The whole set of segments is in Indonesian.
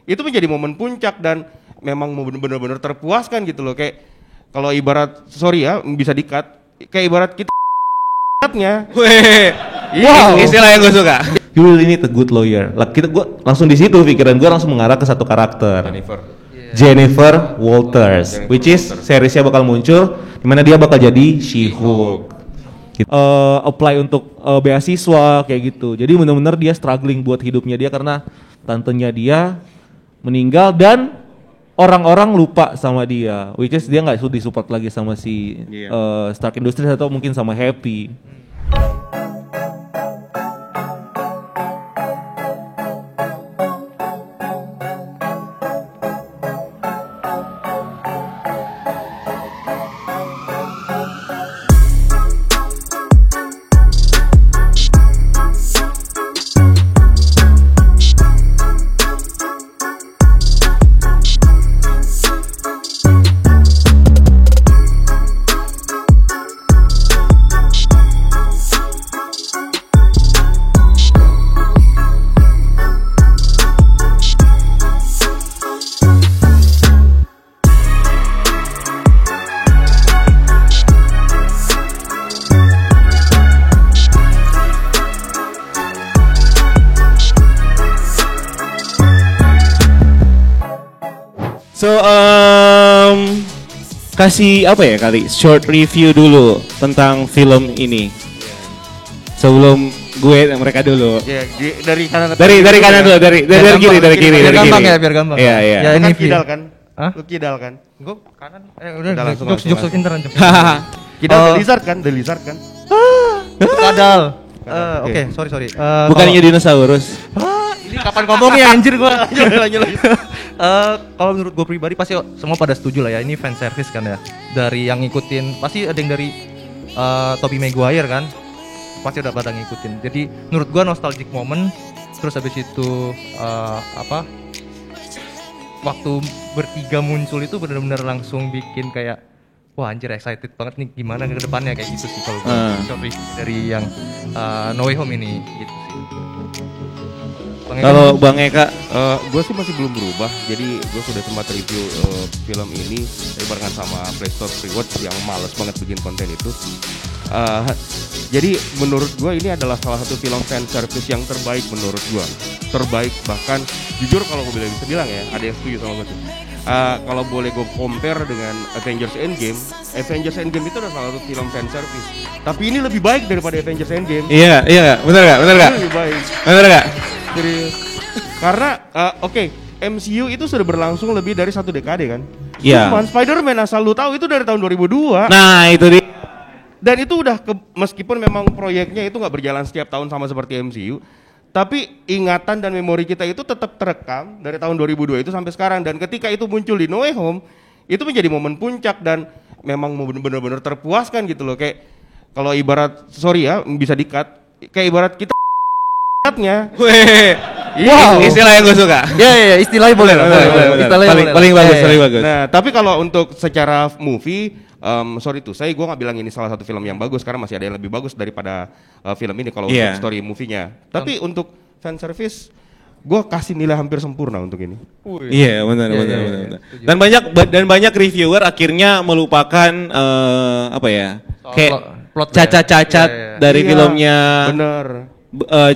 itu menjadi momen puncak dan memang benar-benar terpuaskan gitu loh. Kayak kalau ibarat bisa di-cut, kayak ibarat kita nya. Wow, istilah yang gue suka. You really need a good lawyer. Gue langsung di situ pikiran gue langsung mengarah ke satu karakter. Jennifer Walters, which is seriesnya bakal muncul, dimana dia bakal jadi She-Hulk. Apply untuk beasiswa kayak gitu. Jadi benar-benar dia struggling buat hidupnya dia karena tantenya dia meninggal dan orang-orang lupa sama dia, which is dia nggak disupport lagi sama si Stark Industries atau mungkin sama Happy. So kasih apa ya kali short review dulu tentang film ini sebelum gue mereka dulu. Ya, dari kanan dulu dari kiri biar gampang ya biar gampang. Iya. Ya ini kidal kan? Hah? Lu kidal kan? Gue kanan. Udah jokes internet. Kidal The Lizard kan? Kadal. Oke, sorry. Bukannya dinosaurus. Ini kapan ngomongnya anjir gua. Lanjut. Kalau menurut gue pribadi pasti semua pada setuju lah ya, ini fan service kan ya. Dari yang ngikutin pasti ada yang dari Tobey Maguire kan, pasti udah pada ngikutin. Jadi menurut gue nostalgic moment. Terus habis itu waktu bertiga muncul itu benar-benar langsung bikin kayak wah anjir excited banget nih gimana ke depannya kayak gitu sih kalau gue dari yang No Way Home ini gitu sih. Kalau Bang Eka, gue sih masih belum berubah. Jadi gue sudah sempat review film ini barengan sama Play Store Rewards yang males banget bikin konten itu. Jadi menurut gue ini adalah salah satu film fan service yang terbaik menurut gue. Terbaik bahkan jujur kalau gue bisa bilang ya, ada yang setuju sama gue sih. Kalau boleh gue compare dengan Avengers Endgame itu adalah salah satu film fan service. Tapi ini lebih baik daripada Avengers Endgame. Iya, benar nggak? Lebih baik. Benar nggak? Serius. Karena MCU itu sudah berlangsung lebih dari 1 dekade kan. Iya. Cuman Spider-Man asal lu tahu itu dari tahun 2002. Nah itu dia. Dan itu udah meskipun memang proyeknya itu nggak berjalan setiap tahun sama seperti MCU, tapi ingatan dan memori kita itu tetap terekam dari tahun 2002 itu sampai sekarang. Dan ketika itu muncul di No Way Home, itu menjadi momen puncak dan memang benar-benar terpuaskan gitu loh. Kayak kalau ibarat bisa di-cut, kayak ibarat kita nya. Wow, istilah yang gue suka. Iya, istilahnya boleh. Paling bagus. Nah, tapi kalau untuk secara movie, gue nggak bilang ini salah satu film yang bagus karena masih ada yang lebih bagus daripada film ini kalau untuk story movie-nya. Tapi untuk fan service, gue kasih nilai hampir sempurna untuk ini. Iya, benar. Dan banyak reviewer akhirnya melupakan kayak cacat-cacat dari filmnya. Bener.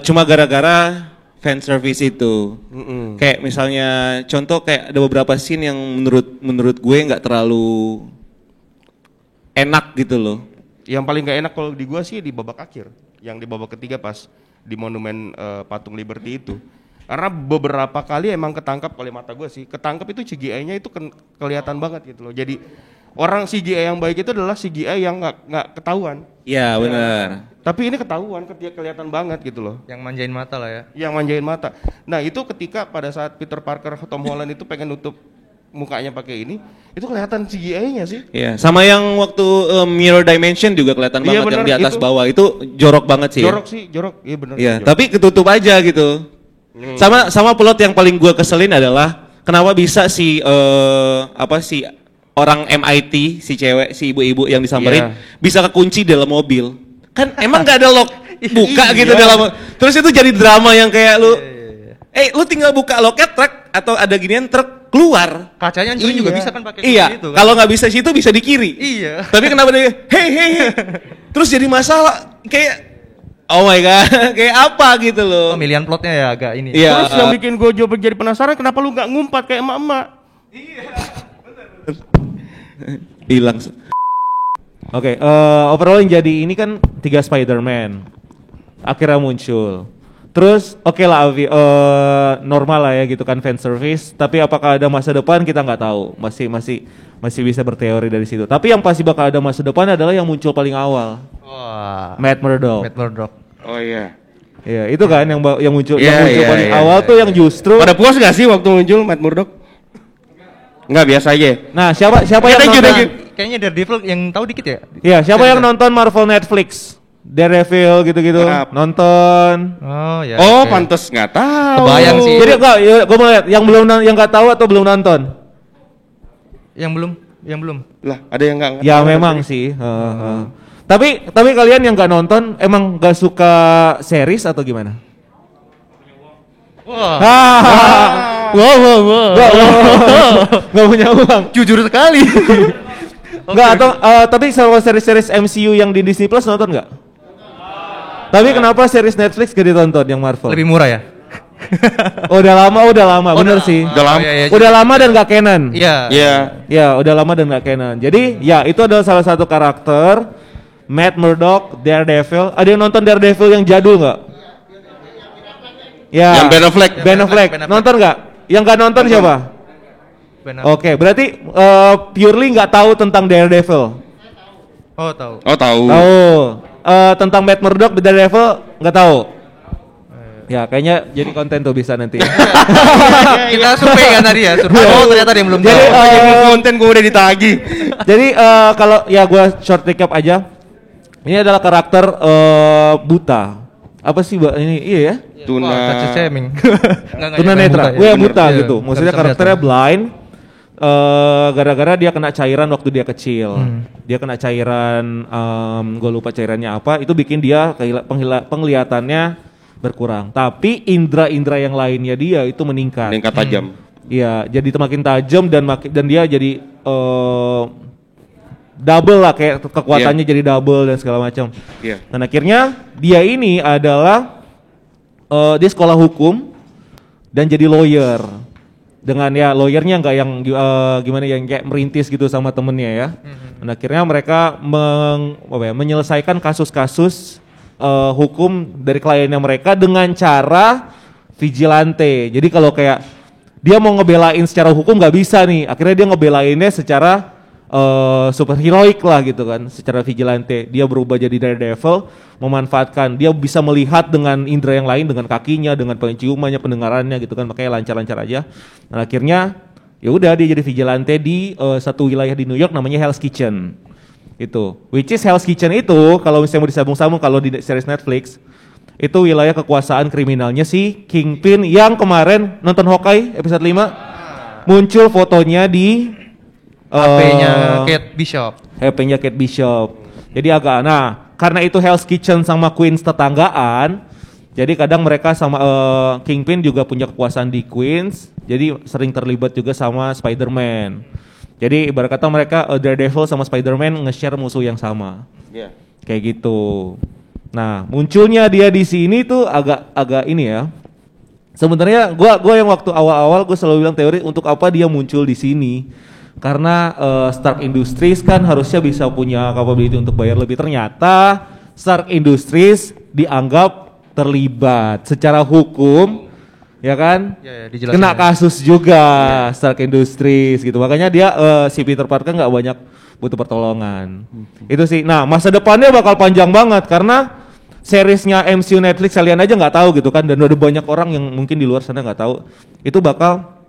Cuma gara-gara fan service itu. Kayak misalnya contoh kayak ada beberapa scene yang menurut gue nggak terlalu enak gitu loh. Yang paling gak enak kalau di gue sih di babak akhir, yang di babak ketiga pas di monumen patung Liberty itu. Karena beberapa kali emang ketangkap oleh mata gue sih, ketangkap itu CGI-nya itu kelihatan banget gitu loh. Jadi orang CGI yang baik itu adalah CGI yang nggak ketahuan. Iya benar. Tapi ini ketahuan, kelihatan banget gitu loh. Yang manjain mata lah ya. Yang manjain mata. Nah itu ketika pada saat Peter Parker, Tom Holland itu pengen nutup mukanya pakai ini, itu kelihatan CGI-nya sih. Iya. Sama yang waktu Mirror Dimension juga kelihatan banget bener, yang di atas bawah itu jorok banget sih. Jorok. Iya benar. Iya. Tapi ketutup aja gitu. Sama plot yang paling gue keselin adalah kenapa bisa si orang MIT, si cewek, si ibu-ibu yang disamperin bisa kekunci dalam mobil. Kan emang gak ada lock buka gitu dalam. Terus itu jadi drama yang kayak lu lu tinggal buka loket truk atau ada ginian truk keluar. Kacanya hancurin juga bisa kan pakai Iya, itu kan? kalau nggak bisa situ bisa di kiri. Iya. Tapi kenapa dia hey. Terus jadi masalah kayak oh my god, kayak apa gitu loh. Pemilihan plotnya ya agak ini. Iya. Terus yang bikin gue juga jadi penasaran kenapa lu nggak ngumpat kayak emak-emak? Hilang. Oke, overall yang jadi ini kan 3 Spider-Man akhirnya muncul. Terus oke lah Avi, normal lah ya gitu kan fan service. Tapi apakah ada masa depan kita nggak tahu. Masih bisa berteori dari situ. Tapi yang pasti bakal ada masa depan adalah yang muncul paling awal. Wah. Matt Murdock. Matt Murdock. Oh iya. Iya, itu kan yang muncul Iya, paling iya, awal iya, tuh iya. yang justru. Pada puas gak sih waktu muncul Matt Murdock? Enggak, biasa aja. Nah, siapa yang Thank you, nonton? thank you. Kayaknya Daredevil yang tahu dikit ya? Iya, siapa yang nonton Marvel Netflix? Daredevil gitu-gitu. Harap. Nonton. Oh ya. Oh, oke. pantes nggak tahu. Kebayang sih. Jadi gue mau lihat yang nggak tahu atau belum nonton. Yang belum. Lah, ada yang nggak Ya tahu memang Netflix? sih. Tapi kalian yang nggak nonton emang nggak suka series atau gimana? Wah. Wow. Nggak punya uang. Jujur sekali. Nggak atau tapi sama series-series MCU yang di Disney Plus nonton nggak? Tapi kenapa series Netflix gak ditonton yang Marvel? Lebih murah ya? Udah lama, bener sih. Udah lama. Iya, Udah lama dan gak canon. Iya. Iya. Ya, udah lama dan gak canon. Jadi, ya itu adalah salah satu karakter Matt Murdock, Daredevil. Ada yang nonton Daredevil yang jadul nggak? Ya. Yang Ben Affleck. Ben Affleck. Nonton nggak? Yang nggak nonton siapa? Benar. Oke, berarti purely nggak tahu tentang Daredevil. Oh, tahu. Oh, tahu. Tahu. Tentang Matt Murdock, Daredevil nggak tahu. Ya, kayaknya jadi konten tuh bisa nanti. Kita survei kan tadi ya, survei. Oh, ternyata dia belum Jadi, tahu. Jadi konten gue udah ditagih. Jadi kalau ya gue short recap aja. Ini adalah karakter buta. Apa sih Mbak ini? Iya ya. Tuna. Wah, touch shaming. Tunanetra. Gue yang buta Iya, gitu. nggak Maksudnya bisa karakternya melihat. blind. Gara-gara dia kena cairan waktu dia kecil. Dia kena cairan, gue lupa cairannya apa. Itu bikin dia penglihatannya berkurang. Tapi indera-indera yang lainnya dia itu meningkat. Meningkat tajam. Iya, jadi makin tajam dan dia jadi double lah, kayak kekuatannya jadi double dan segala macam. Iya. Dan akhirnya dia ini adalah dia sekolah hukum dan jadi lawyer. Dengan ya lawyernya nggak yang gimana yang kayak merintis gitu sama temennya ya. Dan akhirnya mereka menyelesaikan kasus-kasus hukum dari kliennya mereka dengan cara vigilante. Jadi kalau kayak dia mau ngebelain secara hukum nggak bisa nih, akhirnya dia ngebelainnya secara superheroik lah gitu kan, secara vigilante. Dia berubah jadi Daredevil, memanfaatkan dia bisa melihat dengan indera yang lain, dengan kakinya, dengan penciumannya, pendengarannya gitu kan, makanya lancar-lancar aja. Dan akhirnya ya udah dia jadi vigilante di satu wilayah di New York namanya Hell's Kitchen. Itu, which is Hell's Kitchen itu kalau misalnya mau disambung-sambung kalau di series Netflix itu wilayah kekuasaan kriminalnya si Kingpin yang kemarin nonton Hawkeye episode 5 muncul fotonya di HP-nya Kate Bishop. HP-nya Kate Bishop. Jadi agak, nah karena itu Hell's Kitchen sama Queens tetanggaan, jadi kadang mereka sama Kingpin juga punya kekuasaan di Queens, jadi sering terlibat juga sama Spider-Man. Jadi ibarat kata mereka Daredevil sama Spider-Man nge-share musuh yang sama. Iya. Kayak gitu. Nah, munculnya dia di sini tuh agak ini ya. Sebenarnya gua yang waktu awal-awal gue selalu bilang teori untuk apa dia muncul di sini. Karena Stark Industries kan harusnya bisa punya capability untuk bayar lebih. Ternyata Stark Industries dianggap terlibat secara hukum, ya kan? Ya, dijelasin Kena ya. kasus juga Stark Industries gitu. Makanya dia si Peter Parker nggak banyak butuh pertolongan. Itu sih. Nah, masa depannya bakal panjang banget karena seriesnya MCU Netflix kalian aja nggak tahu gitu kan, dan udah banyak orang yang mungkin di luar sana nggak tahu. Itu bakal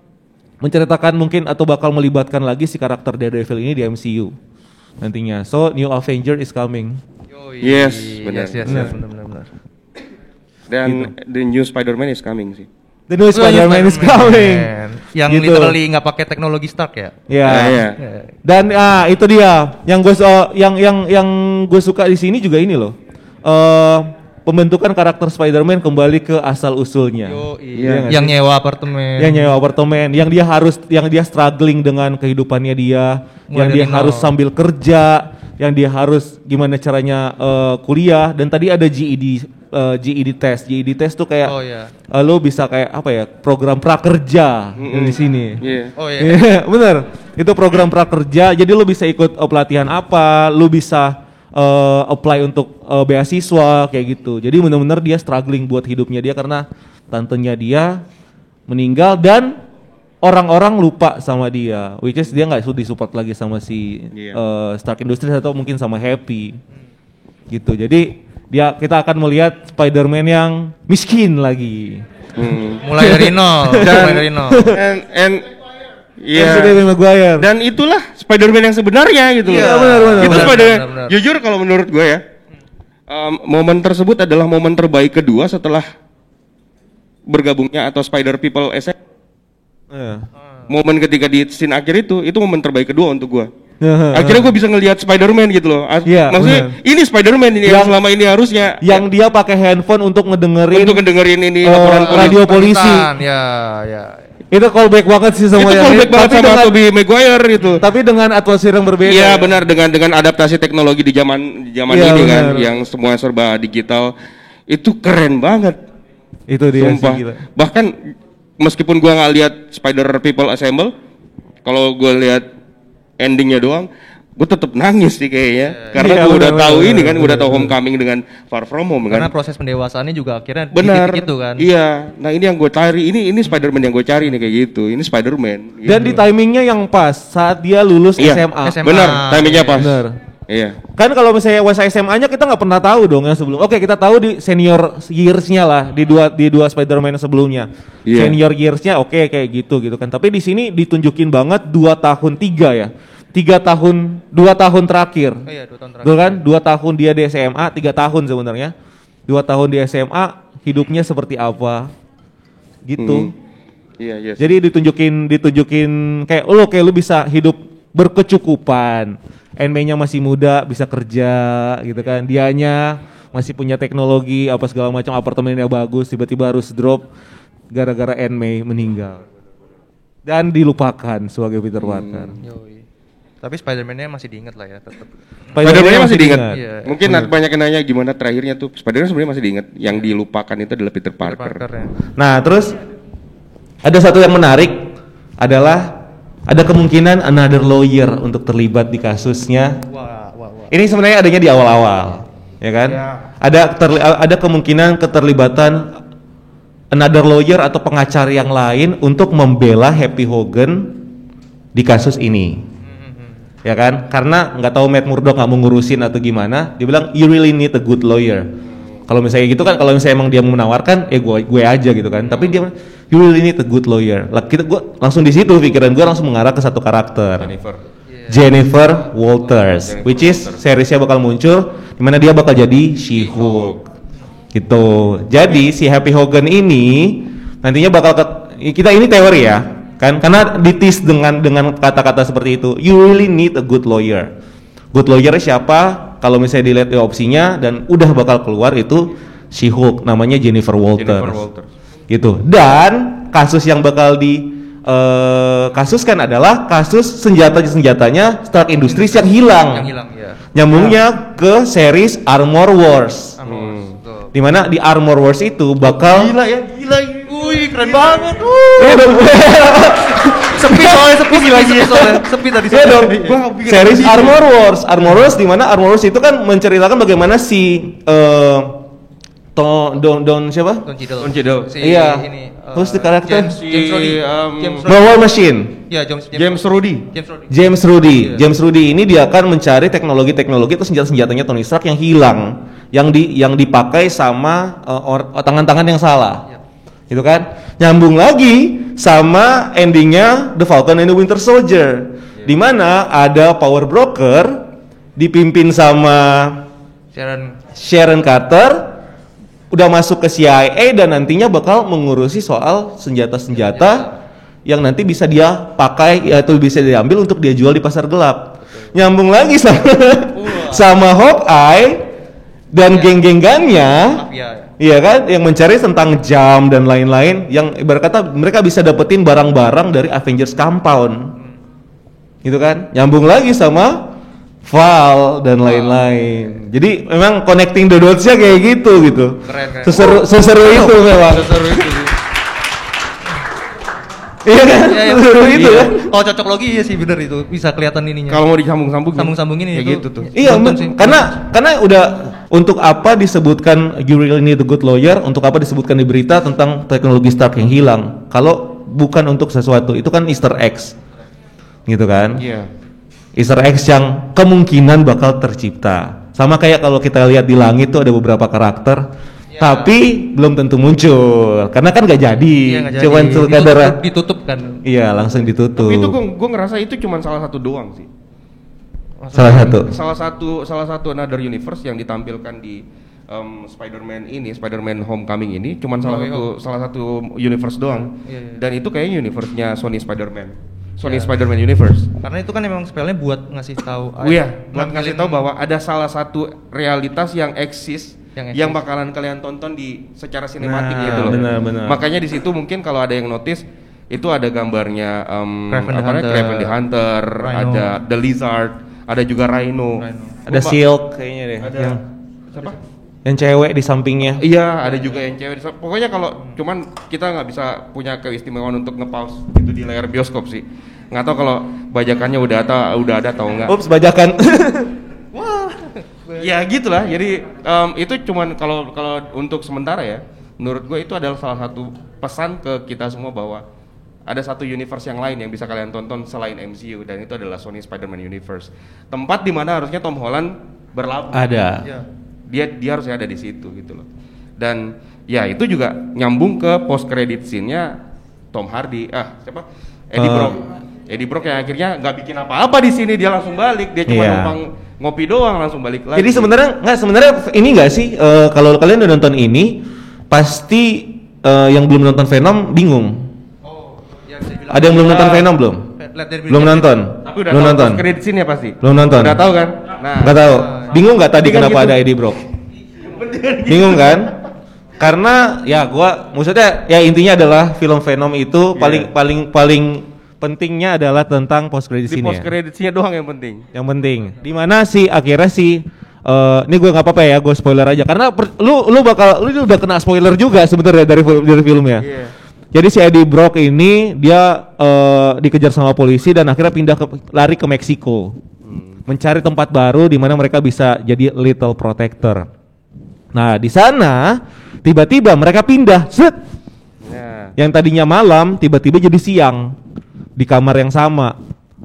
menceritakan mungkin atau bakal melibatkan lagi si karakter Daredevil ini di MCU nantinya. So, New Avenger is coming. Yes, benar. Yes, benar. Dan the new Spider-Man is coming sih. The new Spider-Man is coming. Yang Gitu. literally nggak pakai teknologi Stark ya. Ya. Iya. Dan itu dia yang gue suka di sini juga ini loh. pembentukan karakter Spider-Man kembali ke asal usulnya. Iya, nggak yang sih? nyewa apartemen. Yang nyewa apartemen, yang dia struggling dengan kehidupannya dia, Mulai yang dia dari harus nol. sambil kerja, yang dia harus gimana caranya kuliah, dan tadi ada GED test tuh kayak Oh iya. lo bisa kayak apa ya, program prakerja di sini. Iya. Oh iya. Iya, bener. Itu program prakerja. Jadi lu bisa ikut pelatihan apa, lu bisa apply untuk beasiswa kayak gitu. Jadi benar-benar dia struggling buat hidupnya dia karena tantenya dia meninggal dan orang-orang lupa sama dia. Which is dia nggak disupport lagi sama si Stark Industries atau mungkin sama Happy. Gitu. Jadi kita akan melihat Spider-Man yang miskin lagi. Mulai dari nol. Mulai dari nol. And iya. Tobey Maguire. Dan itulah Spider-Man yang sebenarnya gitu. Iya, benar. Itu Benar, Spider-Man. benar. Jujur kalau menurut gue ya, momen tersebut adalah momen terbaik kedua setelah bergabungnya atau Spider People SM. Momen ketika di scene akhir itu momen terbaik kedua untuk gue. Akhirnya gue bisa ngelihat Spider-Man gitu loh. Iya, Maksudnya benar. ini Spider-Man ini yang selama ini harusnya Yang dia pakai handphone untuk ngedengerin untuk ngedengerin ini laporan polisi. radio polisi. Pemerintahan, Ya, ya. Itu callback banget sih sama Itu yang callback ini. banget Tapi sama dengan- Tobey Maguire gitu. Tapi dengan atmosfer yang berbeda. Iya benar dengan adaptasi teknologi di zaman Iya, ini kan benar. yang semua serba digital itu keren banget. Itu dia Sumpah. sih gila. Bahkan meskipun gua nggak lihat Spider People Assemble, kalau gua lihat endingnya doang, gua tetap nangis sih kayaknya. Karena Iya, gua udah benar, tahu benar, ini kan, benar, udah tahu benar. Homecoming dengan Far From Home Karena kan. proses pendewasaannya juga akhirnya di Benar. titik itu kan. Iya. Nah ini yang gue cari. Ini Spider-Man yang gue cari nih kayak gitu. Ini Spider-Man. Gitu. Dan di timingnya yang pas saat dia lulus Iya. SMA. SMA. Benar. Timingnya pas. Benar. Iya. Kan kalau misalnya SMA-nya kita nggak pernah tahu dong yang sebelum. Oke, kita tahu di senior years-nya lah di dua Spider-Man yang sebelumnya. Iya. Senior years-nya oke kayak gitu kan. Tapi di sini ditunjukin banget 2 tahun 3 ya. 2 tahun terakhir. Oh iya, 2 tahun terakhir. Betul kan? 2 tahun dia di SMA, 3 tahun sebenarnya. 2 tahun di SMA, hidupnya seperti apa? Gitu. Iya, yes. Jadi ditunjukin kayak lu bisa hidup berkecukupan. NB-nya masih muda, bisa kerja gitu kan. Dianya masih punya teknologi apa segala macam, apartemennya bagus, tiba-tiba harus drop gara-gara NB meninggal. Dan dilupakan sebagai Peter Parker. Yoi. Tapi Spider-Man-nya masih diingat lah ya tetap. Spider-Man masih diingat. Iya. Mungkin banyak yang nanya gimana terakhirnya tuh. Spider-Man sebenarnya masih diingat. Yang dilupakan itu adalah Peter Parker. Ya. Nah, terus ada satu yang menarik adalah ada kemungkinan another lawyer untuk terlibat di kasusnya. Wah. Ini sebenarnya adanya di awal-awal, ya kan? Ada kemungkinan keterlibatan another lawyer atau pengacara yang lain untuk membela Happy Hogan di kasus ini. Ya kan? Karena nggak tahu Matt Murdock nggak mau ngurusin atau gimana, dia bilang you really need a good lawyer. Kalau misalnya gitu kan, kalau misalnya emang dia mau menawarkan, gue aja gitu kan. Tapi dia bilang, you really need a good lawyer. Gue langsung di situ pikiran gue langsung mengarah ke satu karakter. Jennifer Walters, which is seriesnya bakal muncul, dimana dia bakal jadi She-Hulk. Gitu. Jadi si Happy Hogan ini nantinya bakal kita ini teori ya. Kan karena ditis dengan kata-kata seperti itu, you really need a good lawyer. Good lawyer siapa? Kalau misalnya dilihat di opsinya dan udah bakal keluar itu She-Hulk, namanya Jennifer Walters. Gitu. Dan kasus yang bakal kasuskan adalah kasus senjatanya Stark Industries yang hilang. Yang hilang ya. Nyambungnya ke series Armor Wars. Betul. Dimana di Armor Wars itu bakal Gila. Wih, keren banget. Sepi tadi. Iya dong. Series Armor Wars di mana Armor Wars itu kan menceritakan bagaimana si siapa? Don Cheadle. Iya. Who's the character? James Rhodey. War Machine. Ya, James Rhodey. James Rhodey ini dia akan mencari teknologi atau senjatanya Tony Stark yang hilang, yang dipakai sama tangan-tangan yang salah. Gitu kan? Nyambung lagi sama endingnya The Falcon and the Winter Soldier, di mana ada power broker dipimpin sama Sharon Carter, udah masuk ke CIA dan nantinya bakal mengurusi soal senjata-senjata yang nanti bisa dia pakai atau bisa diambil untuk dia jual di pasar gelap. Nyambung lagi sama Hawkeye, dan geng-genggannya, Mafia. iya kan, yang mencari tentang jam dan lain-lain, yang ibarat kata mereka bisa dapetin barang-barang dari Avengers Compound, gitu kan, nyambung lagi sama Val dan lain-lain. Jadi memang connecting the dots-nya kayak gitu. Keren. Seseru itu memang. Seseru itu sih. Iya kan? Seseru itu iya. ya. Kalau cocok logi iya sih bener itu bisa kelihatan ininya. Kalau mau disambung-sambung Sambung-sambungin kayak itu. gitu tuh. Iya, Nonton sih. karena udah untuk apa disebutkan You Really Need a Good Lawyer, untuk apa disebutkan di berita tentang teknologi Stark yang hilang? Kalau bukan untuk sesuatu, itu kan Easter eggs. Gitu kan? Iya. Easter eggs yang kemungkinan bakal tercipta. Sama kayak kalau kita lihat di langit tuh ada beberapa karakter, tapi belum tentu muncul karena kan nggak jadi. Iya, nggak jadi. Cuman sekadar Ditutup kan. iya langsung ditutup. Tapi itu gue ngerasa itu cuma salah satu doang sih. Salah satu. Salah satu another universe yang ditampilkan di Spider-Man ini, Spider-Man Homecoming ini cuma salah satu universe doang. Iya. Dan itu kayaknya universe-nya Sony Spider-Man. Sony Spider-Man Universe. Karena itu kan emang spellnya buat ngasih tahu. Buat ngasih tahu bahwa ada salah satu realitas yang eksis yang bakalan kalian tonton di secara sinematik gitu loh. Benar. Makanya di situ mungkin kalau ada yang notice itu ada gambarnya Kraven the Hunter, Rhino. ada The Lizard, ada juga Rhino. Ada Silk kayaknya deh. Ada Yang, siapa? yang cewek di sampingnya. Iya, ada juga yang cewek. Pokoknya kalau cuman kita nggak bisa punya keistimewaan untuk nge-pause itu di layar bioskop sih. Nggak tahu kalau bajakannya udah ada atau enggak. Ups, bajakan. Ya gitulah. Jadi itu cuman kalau untuk sementara ya, menurut gue itu adalah salah satu pesan ke kita semua bahwa ada satu universe yang lain yang bisa kalian tonton selain MCU, dan itu adalah Sony Spider-Man Universe. Tempat di mana harusnya Tom Holland berlabuh. Ada. Ya. Dia harusnya ada di situ gitu loh. Dan ya itu juga nyambung ke post credit scene-nya Tom Hardy. Siapa? Eddie Brock yang akhirnya nggak bikin apa-apa di sini, dia langsung balik. Dia cuma numpang ngopi doang langsung balik lagi. Jadi sebenarnya ini nggak sih kalau kalian udah nonton ini pasti yang belum nonton Venom bingung. Ada yang belum nonton Venom belum? Belum nonton. Tapi udah belum tahu nonton. post credit scene-nya pasti. Belum nonton. Udah tahu kan? Nah, Nggak tahu. Bingung nggak tadi Tapi kan kenapa gitu. ada Eddie Brock? Bingung kan? Karena ya maksudnya ya intinya adalah film Venom itu paling pentingnya adalah tentang post credit di scene post credit scene doang yang penting. Yang penting. Di mana sih akhirnya sih ini gue nggak apa-apa ya, gue spoiler aja karena lu udah kena spoiler juga sebenarnya dari filmnya. Iya. Jadi si Eddie Brock ini dia dikejar sama polisi dan akhirnya lari ke Meksiko. Mencari tempat baru di mana mereka bisa jadi Little Protector. Nah, di sana tiba-tiba mereka pindah. Set. Nah, Yang tadinya malam tiba-tiba jadi siang di kamar yang sama.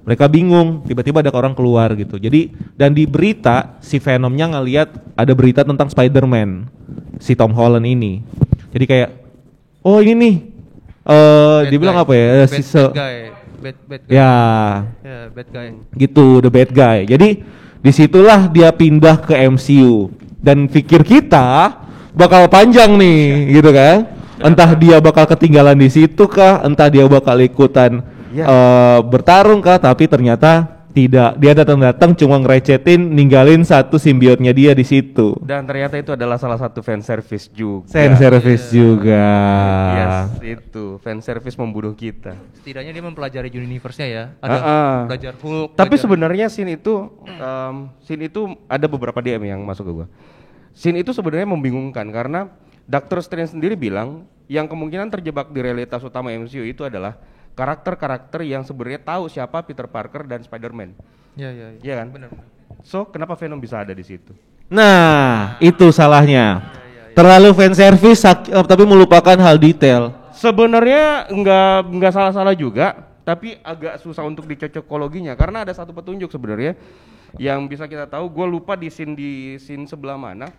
Mereka bingung, tiba-tiba ada orang keluar gitu. Jadi dan di berita si Venomnya ngelihat ada berita tentang Spider-Man si Tom Holland ini. Jadi kayak oh ini nih dibilang apa ya? Bad guy. Ya, bad guy. gitu, the bad guy. Jadi disitulah dia pindah ke MCU dan pikir kita bakal panjang nih, gitu kan? Entah dia bakal ketinggalan di situ kah, entah dia bakal ikutan bertarung kah? Tapi ternyata tidak. Dia datang cuma ngerecetin, ninggalin satu simbiotnya dia di situ. dan ternyata itu adalah salah satu fan service juga. Fan service juga. Yes, itu fan service membunuh kita. Setidaknya dia mempelajari universe-nya ya. Ada belajar Hulk. Tapi belajar- sebenarnya scene itu ada beberapa DM yang masuk ke gua. Scene itu sebenarnya membingungkan karena Doctor Strange sendiri bilang yang kemungkinan terjebak di realitas utama MCU itu adalah karakter-karakter yang sebenarnya tahu siapa Peter Parker dan Spider-Man. Iya. Iya kan? Benar. So, kenapa Venom bisa ada di situ? Nah, itu salahnya. Terlalu fan service tapi melupakan hal detail. Sebenarnya nggak salah-salah juga, tapi agak susah untuk dicocokologinya karena ada satu petunjuk sebenarnya yang bisa kita tahu. Gue lupa di scene sebelah mana.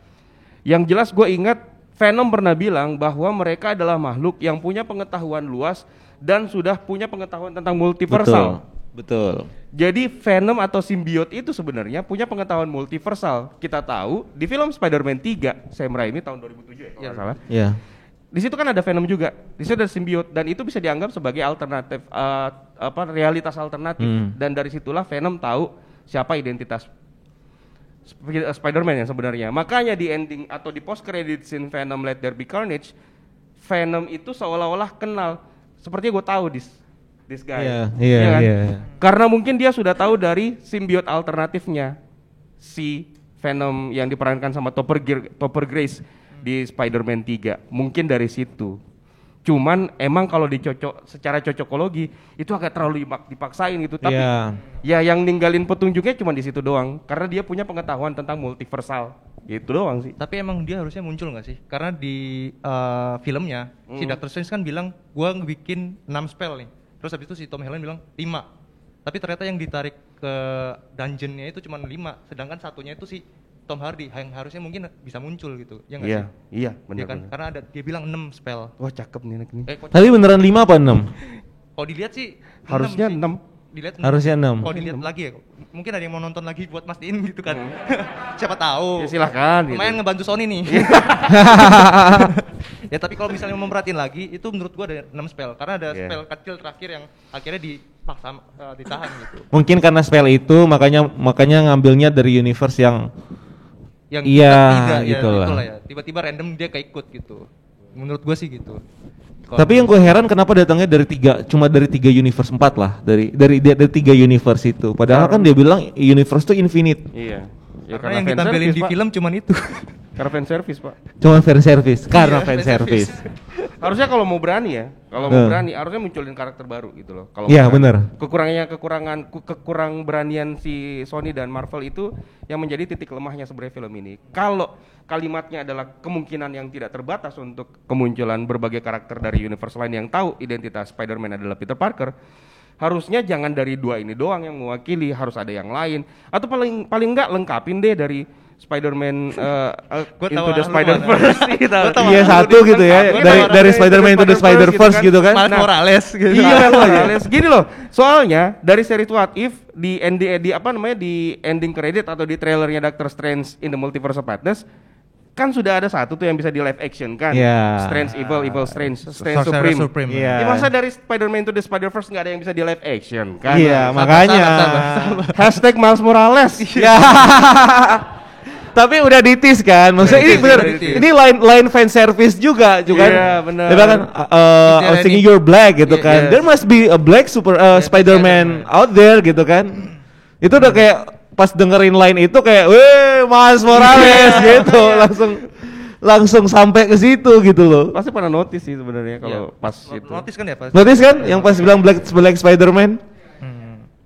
Yang jelas gue ingat Venom pernah bilang bahwa mereka adalah makhluk yang punya pengetahuan luas dan sudah punya pengetahuan tentang multiversal. Betul. Jadi Venom atau simbiot itu sebenarnya punya pengetahuan multiversal. Kita tahu di film Spider-Man 3 Sam Raimi tahun 2007 ya kalau nggak salah. Iya. Di situ kan ada Venom juga. Di situ ada simbiot dan itu bisa dianggap sebagai alternatif realitas alternatif dan dari situlah Venom tahu siapa identitas Spider-Man yang sebenarnya. Makanya di ending atau di post credit scene Venom Let There Be Carnage, Venom itu seolah-olah kenal. Sepertinya gue tahu this guy. Iya, kan? iya. Karena mungkin dia sudah tahu dari simbiot alternatifnya si Venom yang diperankan sama Topher Grace di Spider-Man 3. Mungkin dari situ. Cuman emang kalau dicocok secara cocokologi itu agak terlalu dipaksain gitu. Tapi ya yang ninggalin petunjuknya cuma di situ doang. Karena dia punya pengetahuan tentang multiversal. Gitu doang sih. Tapi emang dia harusnya muncul nggak sih? Karena di filmnya si Doctor Strange kan bilang gua bikin 6 spell nih. Terus habis itu si Tom Holland bilang 5. Tapi ternyata yang ditarik ke dungeonnya itu cuma 5. Sedangkan satunya itu si Tom Hardy yang harusnya mungkin bisa muncul gitu. Ya nggak sih? Iya, benar. Ya kan? Karena dia bilang 6 spell. Wah, cakep nih anak ini. Tapi beneran 5 apa 6? Kalau dilihat sih Harusnya 6. Dilihat Harusnya 6. Kalau dilihat lagi ya, mungkin ada yang mau nonton lagi buat mastiin gitu kan. Siapa tahu. Ya silahkan. Lumayan gitu. ngebantu Sony nih. Ya tapi kalau misalnya memperhatiin lagi, itu menurut gua ada 6 spell. Karena ada spell kecil terakhir yang akhirnya dipaksa ditahan gitu. Mungkin karena spell itu makanya ngambilnya dari universe yang tidak gitu ya, lah. ya. Tiba-tiba random dia keikut gitu. Menurut gua sih gitu. Tapi yang gue heran kenapa datangnya cuma dari 3 universe 4 lah, dari 3 universe itu. Padahal kan dia bilang universe itu infinite. Iya. Ya, karena yang ditampilin di film cuman itu. Karena fan service, Pak. Cuma fan service, karena fan service. Harusnya kalau mau berani ya, harusnya munculin karakter baru gitu loh. Kalau iya benar. Kekurang beranian si Sony dan Marvel itu yang menjadi titik lemahnya sebenarnya film ini. Kalau kalimatnya adalah kemungkinan yang tidak terbatas untuk kemunculan berbagai karakter dari universe lain yang tahu identitas Spider-Man adalah Peter Parker, harusnya jangan dari 2 ini doang yang mewakili, harus ada yang lain. Atau paling enggak lengkapin deh dari Spider-Man Into the Spider-Verse gitu. Iya satu gitu ya, dari Spider-Man Into the Spider-Verse gitu kan. Miles Morales gitu. Iya Morales. Gini loh, soalnya dari series What If di ending credit atau di trailernya Doctor Strange in the Multiverse of Madness kan sudah ada satu tuh yang bisa di live action kan. Strange Evil Strange Supreme. Yeah. Ya, masa dari Spider-Man Into the Spider-Verse nggak ada yang bisa di live action kan? Iya, makanya. Hashtag Miles Morales. Ya. Tapi udah ditis kan, maksudnya ini bener, ini line fan service juga kan. Iya benar. Dia kan I was thinking you're black gitu kan. There must be a black Spider-Man out there gitu kan. Itu udah kayak pas dengerin line itu kayak, weh Miles Morales gitu, langsung sampai ke situ gitu loh. Pasti pada notice sih sebenarnya kalau pas itu. Notice kan ya pas. Notice kan yang pas bilang black Spider-Man.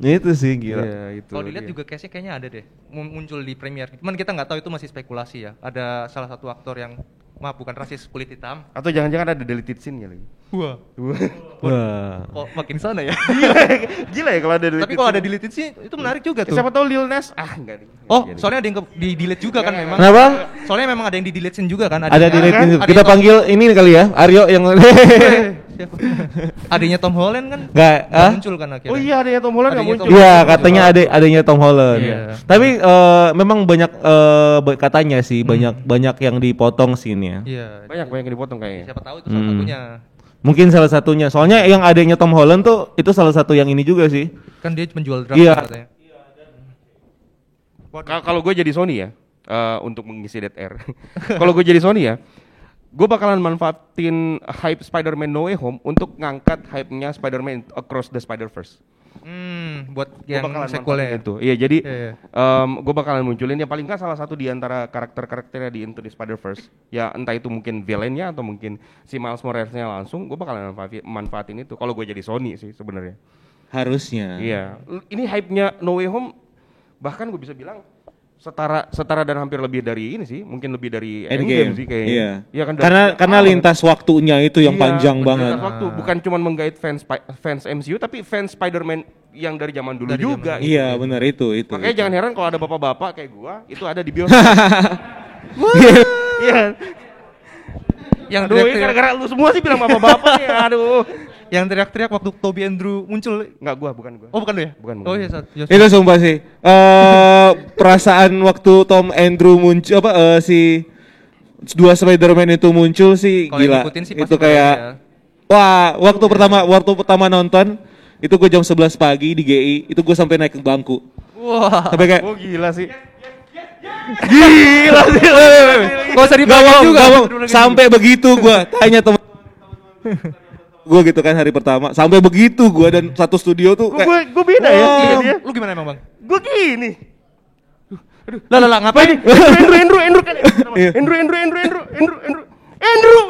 Itu sih gila. Ya, kalau dilihat juga case-nya kayaknya ada deh muncul di premiere. Cuman kita nggak tahu itu masih spekulasi ya. Ada salah satu aktor yang bukan rasis kulit hitam. Atau jangan-jangan ada deleted scene ya lagi. Wah. Kok makin sana ya? Gila ya kalau ada deleted. Tapi kalau ada deleted scene itu menarik juga tuh. Siapa tahu Lil Nas enggak. Soalnya ada yang di delete juga kan memang. Kenapa? Soalnya memang ada yang di delete scene juga kan. Ada delete scene. Kita panggil ini kali ya, Aryo yang adanya Tom Holland kan nggak muncul kan akhirnya. Oh iya adanya Tom Holland nggak muncul. Iya katanya adanya Tom Holland. Tapi memang banyak katanya sih banyak yang dipotong scene-nya. Iya. Banyak yang dipotong kayaknya. Siapa tahu itu salah satunya. Mungkin salah satunya. Soalnya yang adanya Tom Holland tuh itu salah satu yang ini juga sih. Kan dia menjual drama katanya. Kalau gue jadi Sony ya untuk mengisi dead air. Kalau gue jadi Sony ya, gue bakalan manfaatin hype Spider-Man No Way Home untuk ngangkat hype-nya Spider-Man Across the Spider-Verse. Buat yang sequelnya itu. Iya, jadi gue bakalan munculin ya paling nggak salah satu di antara karakter-karakternya di Into the Spider-Verse. Ya entah itu mungkin villainnya atau mungkin si Miles Morales-nya langsung, gue bakalan manfaatin itu. Kalau gue jadi Sony sih sebenarnya. Harusnya. Iya. Ini hype-nya No Way Home bahkan gue bisa bilang setara dan hampir lebih dari ini sih, mungkin lebih dari Endgame sih kayaknya. Iya kan. Karena lintas waktunya itu yang panjang banget. Lintas waktu bukan cuma menggait fans MCU tapi fans Spider-Man yang dari zaman dulu juga. Gitu. Iya, benar itu. Makanya jangan heran kalau ada bapak-bapak kayak gua itu ada di bioskop. Iya. Yang gara-gara lu semua sih bilang bapak-bapak ya, aduh. Yang teriak-teriak waktu Toby Andrew muncul. Enggak, bukan gua. Oh, bukan lu ya? Bukan. Oh iya, itu sumpah sih. Perasaan waktu Tom Andrew muncul si dua Spider-Man itu muncul sih gila. Sih itu kayak wah, waktu pertama nonton itu gue jam 11 pagi di GI, itu gue sampai naik ke bangku. Wah. Sampai kayak gila sih. Gila sih. Gak usah dipakai juga. Sampai begitu gua tanya teman gua gitu kan hari pertama. Sampai begitu gua dan satu studio tuh kayak Gue beda ya sama dia. Lu gimana emang, Bang? Gue gini. Lah ngapain? Andrew.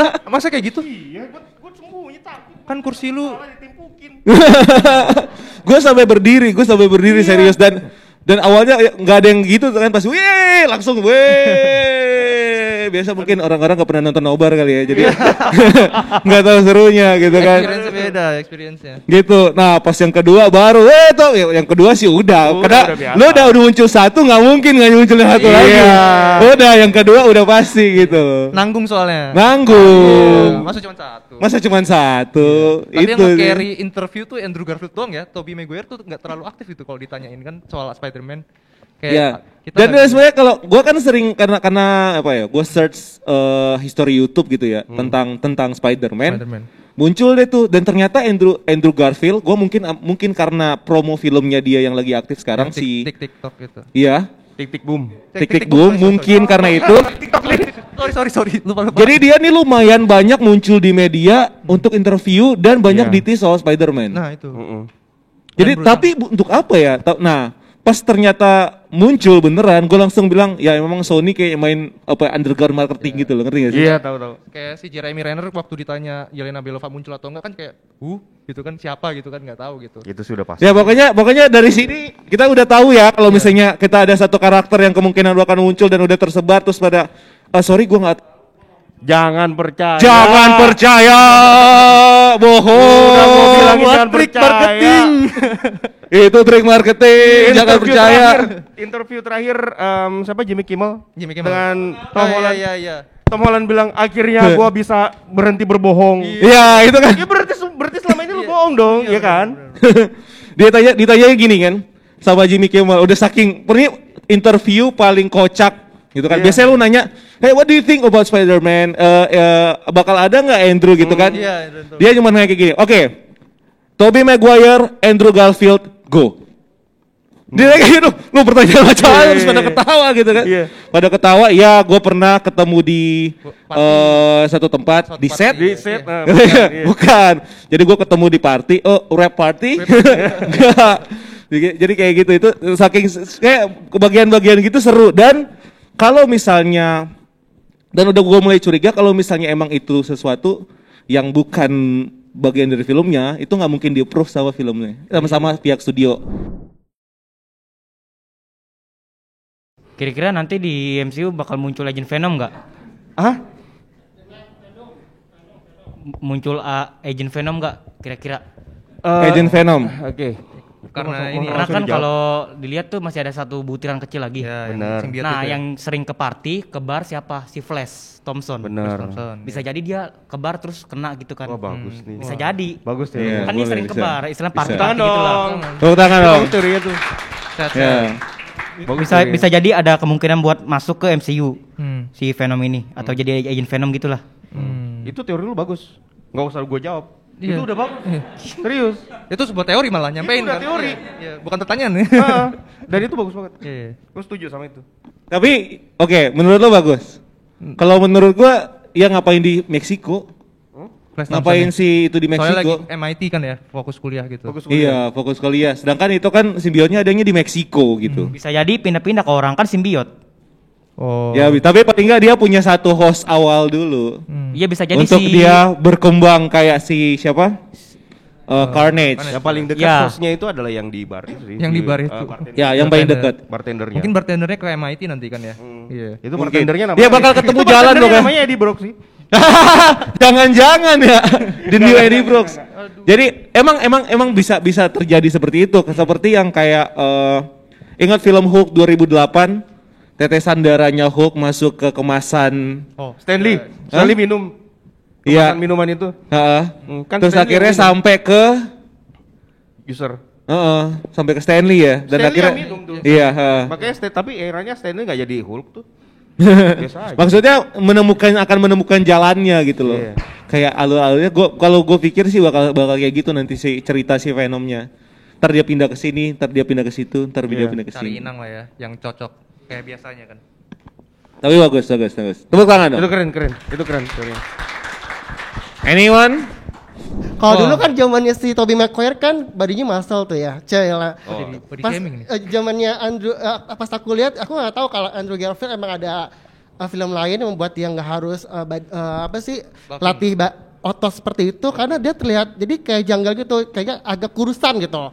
Lah, masa kayak gitu? Iya, gue sembunyi takut. Kan kursi lu Malah ditimpukin. gue sampai berdiri serius dan awalnya nggak ada yang gitu kan pas weh langsung weh biasa mungkin orang-orang nggak pernah nonton nobar kali ya jadi nggak tahu serunya gitu kan experience beda experience-nya. gitu. Nah pas yang kedua baru tuh yang kedua sih udah karena biasa. lu udah muncul satu nggak mungkin nggak muncul yang satu lagi udah yang kedua udah pasti gitu Nanggung soalnya. nanggung Masa cuma satu. Tapi itu yang sih. carry interview tuh Andrew Garfield doang ya. Tobey Maguire tuh nggak terlalu aktif itu kalau ditanyain kan soal Spider-Man. Ya. Kita Dan nggak- sebenarnya kalau gua kan sering karena apa ya? Gua search history YouTube gitu ya tentang Spider-Man. Spider-Man. Muncul deh tuh dan ternyata Andrew Garfield gua mungkin karena promo filmnya dia yang lagi aktif sekarang si TikTok gitu. iya, Tik boom. Tik Boom mungkin karena itu. Sorry. Lupa. Jadi dia nih lumayan banyak muncul di media untuk interview dan banyak Iya. detail soal Spider-Man. Nah, itu. Jadi Dan berusaha- tapi untuk apa ya? Nah, pas ternyata muncul beneran, gue langsung bilang ya memang Sony kayak main apa underground marketing gitu loh, ngerti gak sih? Iya, tahu. Kayak si Jeremy Renner waktu ditanya Yelena Belova muncul atau enggak kan kayak gitu kan siapa gitu kan nggak tahu gitu. Itu sudah pasti. Ya pokoknya dari sini kita udah tahu ya kalau misalnya kita ada satu karakter yang kemungkinan akan muncul dan udah tersebar terus pada sorry gue nggak Jangan percaya. jangan percaya bohong. Udah gua bilangin Buat jangan trik percaya. marketing. Itu trik marketing, jangan percaya. Interview terakhir siapa Jimmy Kimmel? Jimmy Kimmel. Dengan Tom Holland. Iya. Tom Holland bilang akhirnya gua bisa berhenti berbohong. Iya itu kan. Ya berarti selama ini lu bohong dong, ya kan? Ditanya gini kan sama Jimmy Kimmel udah saking pernah interview paling kocak gitu kan. Biasanya lu nanya, "Hey, what do you think about Spider-Man? Bakal ada nggak Andrew gitu kan?" Iya, Dia cuma nanya kayak gini, "Oke. Tobey Maguire, Andrew Garfield, go." Dia kayak gitu, lu pertanyaan macam apa terus pada ketawa gitu kan. Iya. Pada ketawa, ya gue pernah ketemu di satu tempat di set. Di set. Bukan. Jadi gue ketemu di party, rap party. Enggak. Jadi kayak gitu itu saking kayak kebagian-bagian gitu seru dan kalau misalnya dan udah gue mulai curiga kalau misalnya emang itu sesuatu yang bukan bagian dari filmnya itu nggak mungkin di-approve sama filmnya sama pihak studio. Kira-kira nanti di MCU bakal muncul Agent Venom nggak? Hah? Muncul Agent Venom nggak? Kira-kira? Agent Venom. Oke. Karena ini Karena kan kalau dilihat tuh masih ada satu butiran kecil lagi. ya, Benar. yang Nah, yang sering ke party, ke bar siapa? Si Flash Thompson. Benar. Bisa jadi dia ke bar terus kena gitu kan. Wah, bagus nih. Bisa jadi. Bagus Iya. ya. Kan dia boleh, sering ke bisa. bar, istilah Bisa. party Tangan gitu lah. dong. Tepuk tangan dong. Bagus teorinya tuh. Ya. Bisa jadi ada kemungkinan buat masuk ke MCU si Venom ini atau jadi Agent Venom gitulah. Itu teori lu bagus. Nggak usah gue jawab. Iya. Itu udah bagus. Serius. Itu sebuah teori malah nyampein udah kan. teori. Iya, bukan pertanyaan. Dan itu bagus banget. Iya. Gue setuju sama itu. Tapi oke, menurut lo bagus. Kalau menurut gua ya ngapain di Meksiko? Flash Ngapain Thompson sih itu di ya. Soalnya lagi Meksiko? MIT kan ya, fokus kuliah gitu. Bagus. Iya, fokus kuliah. Sedangkan itu kan simbiotnya adanya di Meksiko gitu. Bisa jadi pindah-pindah ke orang kan simbiot. Oh. Ya, tapi paling nggak dia punya satu host awal dulu. Iya bisa jadi Untuk si dia berkembang kayak si siapa? Carnage. Yang paling dekat Ya. hostnya itu adalah yang di bar itu sih. Yang di bar itu. bartender. Ya, yang paling Bartender. dekat. Bartendernya. Mungkin bartendernya ke MIT nanti kan ya. Iya. Itu Mungkin. bartendernya namanya. Dia bakal ketemu Itu jalan bartendernya loh kan. namanya Eddie Brock sih. Jangan-jangan ya The New Eddie Brooks. Jadi emang bisa terjadi seperti itu, seperti yang kayak ingat film Hulk 2008, tetesan darahnya Hulk masuk ke kemasan. Oh, Stanley. Hah? Stanley minum. Iya. Kemasan minuman itu. Heeh. Kan Terus Stanley akhirnya yang minum. sampai ke User. sampai ke Stanley ya. Dan Stanley akhirnya yang minum tuh. iya. heeh. Makanya tapi eranya Stanley nggak jadi Hulk tuh. Biasa aja. Maksudnya akan menemukan jalannya gitu loh. Iya. Kayak alur-alurnya kalau gue pikir sih bakal kayak gitu nanti si cerita si Venomnya. Ntar dia pindah ke sini, ntar dia pindah ke situ, ntar dia Iya. pindah ke cari sini. inang lah ya, yang cocok. kayak biasanya kan. Tapi bagus. Tepuk tangan dong. Itu keren. Anyone? Kalau dulu kan zamannya si Tobey Maguire kan badinya muscle tuh ya, Cela. Body Pas shaming nih. zamannya Andrew, pas aku lihat, aku nggak tahu kalau Andrew Garfield emang ada film lain yang membuat dia nggak harus latih otot seperti itu, karena dia terlihat jadi kayak janggal gitu, kayaknya agak kurusan gitu.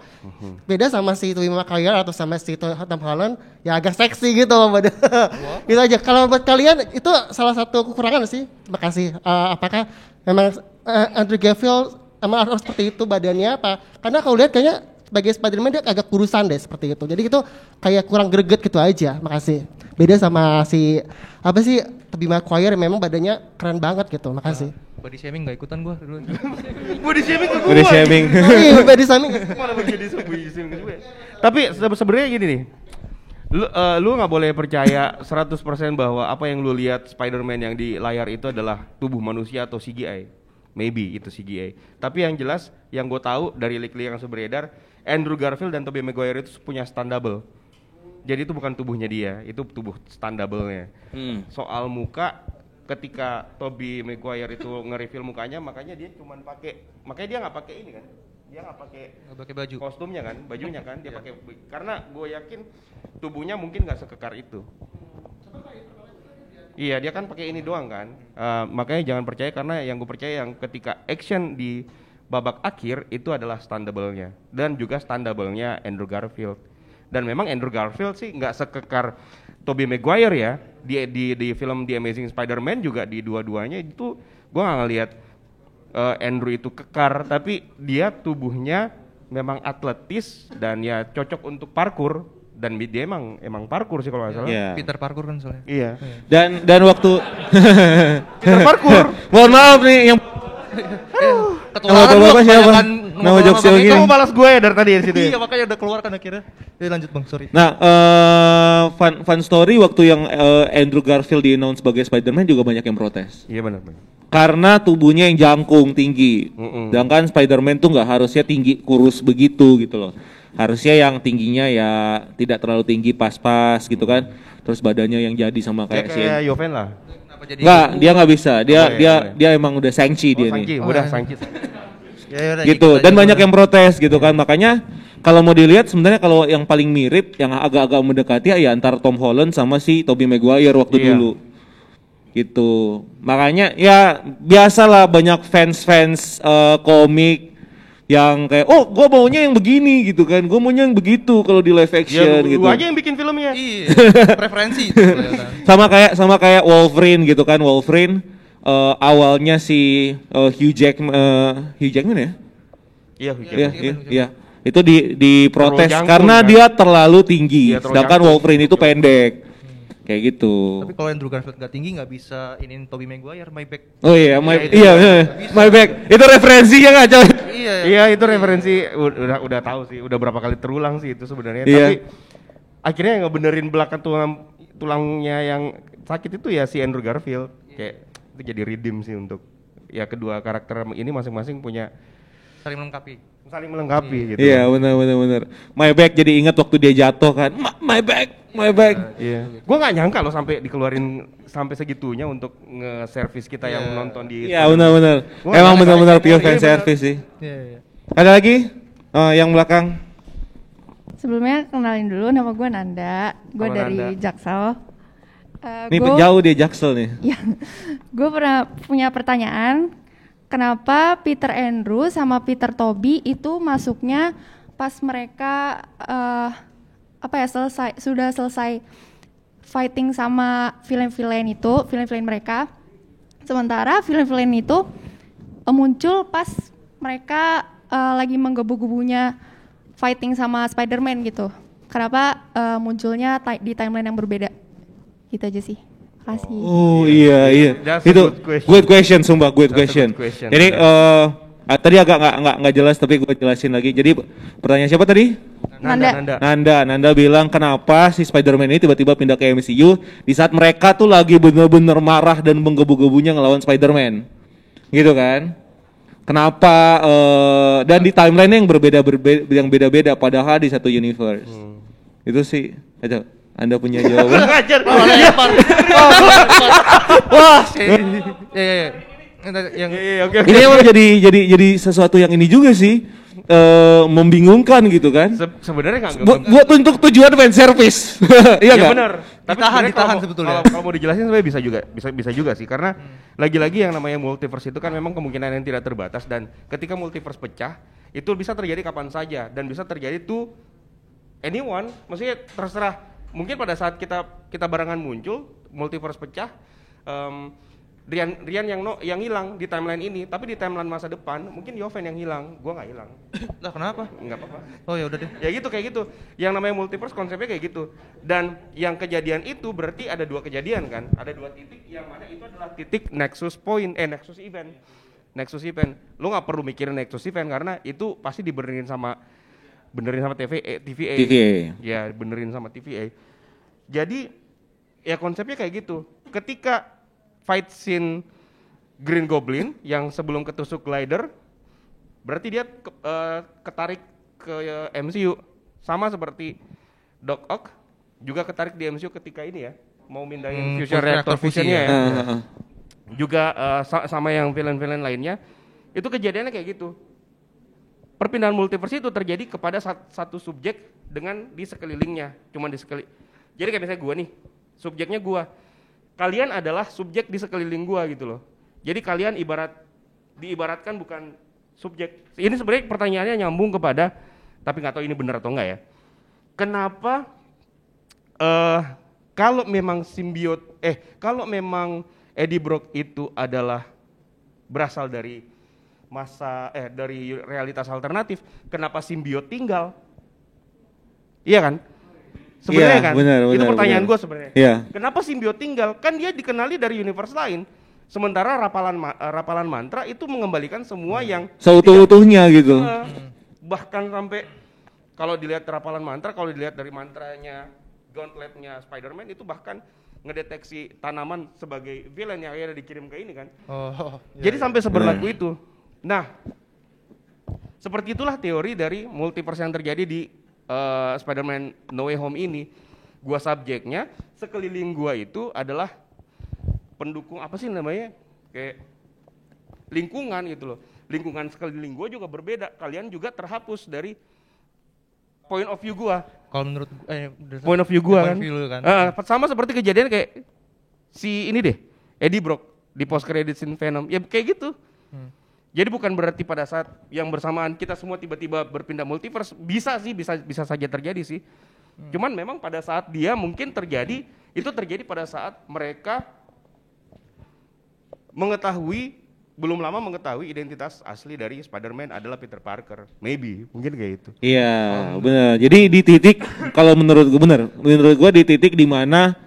Beda sama si Tobey Maguire atau sama si Tom Holland, ya agak seksi gitu. Gitu aja. Kalau buat kalian itu salah satu kekurangan sih. Terima kasih. Apakah memang Andrew Garfield emang harus seperti itu badannya apa? Karena kalau lihat kayaknya sebagai Spider-Man dia agak kurusan deh seperti itu. Jadi itu kayak kurang greget gitu aja. Makasih. Beda sama si Tobey Maguire memang badannya keren banget gitu. Makasih. Body shaming gak ikutan gua dulu. Body shaming ke Body shaming. Iya, body shaming. Malah menjadi body shaming ke gue. Tapi sebenarnya gini nih. Lu nggak boleh percaya 100% bahwa apa yang lu lihat Spider-Man yang di layar itu adalah tubuh manusia atau CGI. Maybe itu CGI. Tapi yang jelas yang gue tahu dari leak-leak yang beredar, Andrew Garfield dan Tobey Maguire itu punya stunt double. Jadi itu bukan tubuhnya dia, itu tubuh stunt double-nya. Soal muka, ketika Tobey Maguire itu nge-reveal mukanya, makanya dia dia nggak pakai ini kan? Dia nggak pakai baju. Kostumnya kan, bajunya kan, dia pakai karena gue yakin tubuhnya mungkin nggak sekekar itu. Iya, dia kan pakai ini doang kan. Makanya jangan percaya, karena yang gue percaya yang ketika action di babak akhir itu adalah stunt double-nya dan juga stunt double-nya Andrew Garfield. Dan memang Andrew Garfield sih nggak sekekar Tobey Maguire ya. Di film The Amazing Spider-Man juga di dua-duanya itu gue nggak ngelihat Andrew itu kekar, tapi dia tubuhnya memang atletis dan ya cocok untuk parkour. Dan dia emang parkour sih kalau nggak salah. Yeah. Peter Parkour kan soalnya. Iya. Dan waktu Peter parkour. mohon maaf nih yang Ketularan Bapak gua siapa? kebanyakan Nama ngomong jokes sama yang Bang gini. Kamu balas gue ya dari tadi di situ. Iya, makanya udah keluar kan akhirnya. Lanjut Bang, sorry. Nah, fun story waktu yang Andrew Garfield di-announce sebagai Spider-Man juga banyak yang protes. Iya benar. Karena tubuhnya yang jangkung tinggi. Sedangkan Spider-Man tuh nggak harusnya tinggi kurus begitu gitu loh. Harusnya yang tingginya ya tidak terlalu tinggi, pas-pas gitu kan. Terus badannya yang jadi sama kayak Kayak Yoven lah. Enggak, dia nggak bisa. Dia emang udah Shang-Chi dia nih. Udah Shang-Chi. Ya, Gitu. Dan banyak yang protes gitu kan. Makanya kalau mau dilihat sebenarnya kalau yang paling mirip, yang agak-agak mendekati ya antara Tom Holland sama si Tobey Maguire waktu dulu. Gitu. Makanya ya biasalah banyak fans komik yang kayak gue maunya yang begini gitu kan, gue maunya yang begitu kalau di live action gitu. Lu aja yang bikin filmnya. Iya, preferensi itu kelihatan. sama kayak Wolverine gitu kan. Wolverine awalnya si Hugh Jackman ya? Iya, Iya. Itu diprotes Terlalu jangkung, karena kan? dia terlalu tinggi, Iya, terlalu sedangkan jangkung. Wolverine itu pendek. Kayak gitu. Tapi kalau Andrew Garfield nggak tinggi nggak bisa iniin Tobey Maguire, my back. Oh iya, Iya, my back. Itu referensinya nggak coy? Iya, itu referensi udah tahu sih, udah berapa kali terulang sih itu sebenarnya. Iya. Tapi akhirnya yang ngebenerin belakang tulangnya yang sakit itu ya si Andrew Garfield. Kayak itu jadi redeem sih untuk ya kedua karakter ini masing-masing punya Saling melengkapi melengkapi. gitu. Iya, benar. My back jadi ingat waktu dia jatuh kan. My back. Iya. Gua nggak nyangka loh sampai dikeluarin sampai segitunya untuk nge-service kita yang nonton di. Iya, benar. Gua Emang nggak benar-benar nyangka. pure Iya, fan benar. service sih. Iya. Ada lagi? Yang belakang. Sebelumnya kenalin dulu, nama gue Nanda, gue Halo, dari Nanda. Jaksel. Nih jauh dia Jaksel nih. Ya, gue pernah punya pertanyaan, kenapa Peter Andrew sama Peter Tobey itu masuknya pas mereka sudah selesai fighting sama villain mereka. Sementara villain itu muncul pas mereka lagi menggebu-gebunya fighting sama Spider-Man gitu. Kenapa munculnya di timeline yang berbeda? Gitu aja sih. Kasih. Oh iya. That's a Itu good good question question. sumpah, good That's a question. good question. Jadi tadi agak nggak jelas tapi gue jelasin lagi. Jadi pertanyaan siapa tadi? Nanda bilang kenapa si Spider-Man ini tiba-tiba pindah ke MCU di saat mereka tuh lagi bener-bener marah dan menggebu-gebunya ngelawan Spider-Man. Gitu kan? Kenapa dan di timeline yang berbeda-beda padahal di satu universe. Itu sih. Anda punya jawaban? Ngajar. Wah, oke. Ini emang jadi sesuatu yang ini juga sih membingungkan gitu kan? Sebenarnya nggak buat untuk tujuan fan service. Iya ya nggak? benar. Tapi Ditahan sebenarnya sebetulnya. Kalau mau dijelasin sebenarnya bisa juga sih karena lagi-lagi yang namanya multiverse itu kan memang kemungkinan yang tidak terbatas dan ketika multiverse pecah itu bisa terjadi kapan saja dan bisa terjadi to anyone, maksudnya terserah. Mungkin pada saat kita barengan muncul multiverse pecah, Rian yang hilang di timeline ini, tapi di timeline masa depan mungkin Yoven yang hilang, gua nggak hilang. Lah kenapa? Nggak apa-apa. Oh ya udah deh. Ya gitu kayak gitu. Yang namanya multiverse konsepnya kayak gitu. Dan yang kejadian itu berarti ada 2 kejadian kan? Ada 2 titik yang mana itu adalah titik nexus event. Nexus event. Lu nggak perlu mikirin nexus event karena itu pasti benerin sama TVA. Ya, benerin sama TVA. Jadi ya konsepnya kayak gitu. Ketika fight scene Green Goblin yang sebelum ketusuk glider, berarti dia ketarik ke MCU, sama seperti Doc Ock juga ketarik di MCU ketika ini ya mau mindahin fusion reactor fusionnya ya. Juga sama yang villain-villain lainnya, itu kejadiannya kayak gitu. Perpindahan multiverse itu terjadi kepada satu subjek dengan di sekelilingnya, cuman di sekeliling. Jadi kayak misalnya gua nih, subjeknya gua. Kalian adalah subjek di sekeliling gua gitu loh. Jadi kalian diibaratkan bukan subjek. Ini sebenarnya pertanyaannya nyambung kepada, tapi nggak tahu ini benar atau enggak ya. Kenapa kalau memang kalau memang Eddie Brock itu adalah berasal dari dari realitas alternatif, kenapa simbiot tinggal? Iya kan? Sebenarnya kan, itu pertanyaan gue sebenarnya. Yeah. Kenapa simbiot tinggal? Kan dia dikenali dari universe lain. Sementara rapalan mantra itu mengembalikan semua yang seutuh-utuhnya gitu. Bahkan sampai kalau dilihat rapalan mantra, kalau dilihat dari mantranya gauntletnya Spider-Man itu bahkan ngedeteksi tanaman sebagai villain yang akhirnya dikirim ke ini kan. Jadi sampai seberlaku itu. Nah, seperti itulah teori dari multiverse yang terjadi di Spider-Man No Way Home ini. Gua subjeknya, sekeliling gua itu adalah pendukung apa sih namanya? Kayak lingkungan gitu loh. Lingkungan sekeliling gua juga berbeda. Kalian juga terhapus dari point of view gua. Kalau menurut point of view gua kan. Sama seperti kejadian kayak si ini deh, Eddie Brock di post credit scene Venom. Ya kayak gitu. Jadi bukan berarti pada saat yang bersamaan kita semua tiba-tiba berpindah multiverse, bisa saja terjadi sih. Cuman memang pada saat dia mungkin terjadi, itu terjadi pada saat mereka belum lama mengetahui identitas asli dari Spider-Man adalah Peter Parker. Maybe, mungkin kayak itu. Iya, benar. Jadi di titik kalau menurut gua di titik di mana